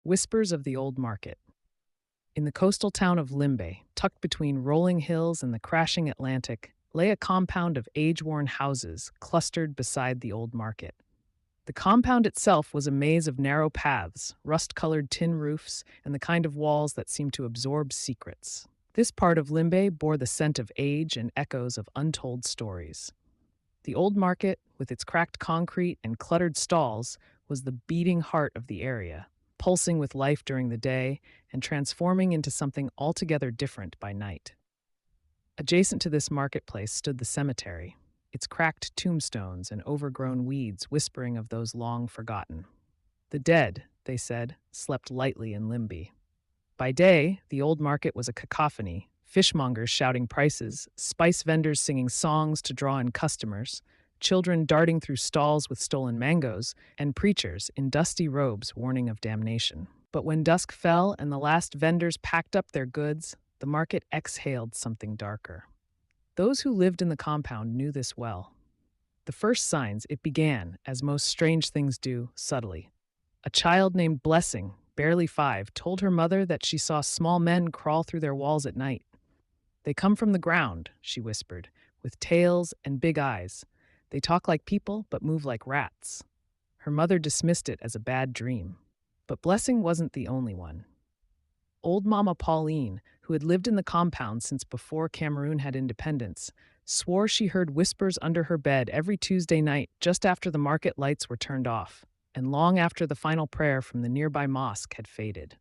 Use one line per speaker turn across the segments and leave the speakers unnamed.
Whispers of the Old Market. In the coastal town of Limbe, tucked between rolling hills and the crashing Atlantic, lay a compound of age-worn houses clustered beside the old market. The compound itself was a maze of narrow paths, rust-colored tin roofs, and the kind of walls that seemed to absorb secrets. This part of Limbe bore the scent of age and echoes of untold stories. The old market, with its cracked concrete and cluttered stalls, was the beating heart of the area, pulsing with life during the day and transforming into something altogether different by night. Adjacent to this marketplace stood the cemetery, its cracked tombstones and overgrown weeds whispering of those long forgotten. The dead, they said, slept lightly in Limby. By day, the old market was a cacophony, fishmongers shouting prices, spice vendors singing songs to draw in customers, children darting through stalls with stolen mangoes, and preachers in dusty robes warning of damnation. But when dusk fell and the last vendors packed up their goods, the market exhaled something darker. Those who lived in the compound knew this well. The first signs it began, as most strange things do, subtly. A child named Blessing, barely 5, told her mother that she saw small men crawl through their walls at night. "They come from the ground," she whispered, "with tails and big eyes. They talk like people, but move like rats." Her mother dismissed it as a bad dream. But Blessing wasn't the only one. Old Mama Pauline, who had lived in the compound since before Cameroon had independence, swore she heard whispers under her bed every Tuesday night just after the market lights were turned off, and long after the final prayer from the nearby mosque had faded.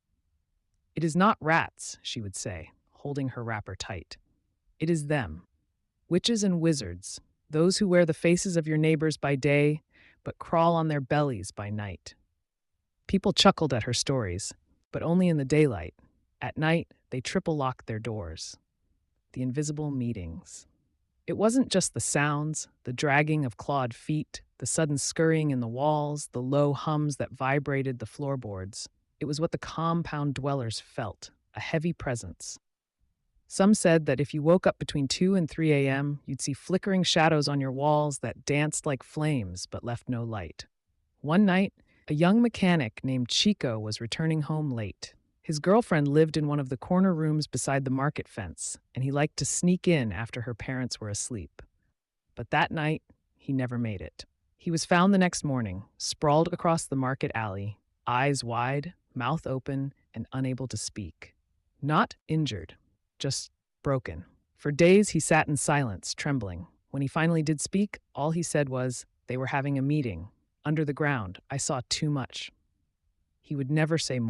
"It is not rats," she would say, holding her wrapper tight. "It is them. Witches and wizards, those who wear the faces of your neighbors by day, but crawl on their bellies by night." People chuckled at her stories, but only in the daylight. At night, they triple-locked their doors. The invisible meetings. It wasn't just the sounds, the dragging of clawed feet, the sudden scurrying in the walls, the low hums that vibrated the floorboards. It was what the compound dwellers felt, a heavy presence. Some said that if you woke up between 2 and 3 a.m., you'd see flickering shadows on your walls that danced like flames but left no light. One night, a young mechanic named Chico was returning home late. His girlfriend lived in one of the corner rooms beside the market fence, and he liked to sneak in after her parents were asleep. But that night, he never made it. He was found the next morning, sprawled across the market alley, eyes wide, mouth open, and unable to speak. Not injured, just broken. For days, he sat in silence, trembling. When he finally did speak, all he said was, "They were having a meeting. Under the ground. I saw too much." He would never say more.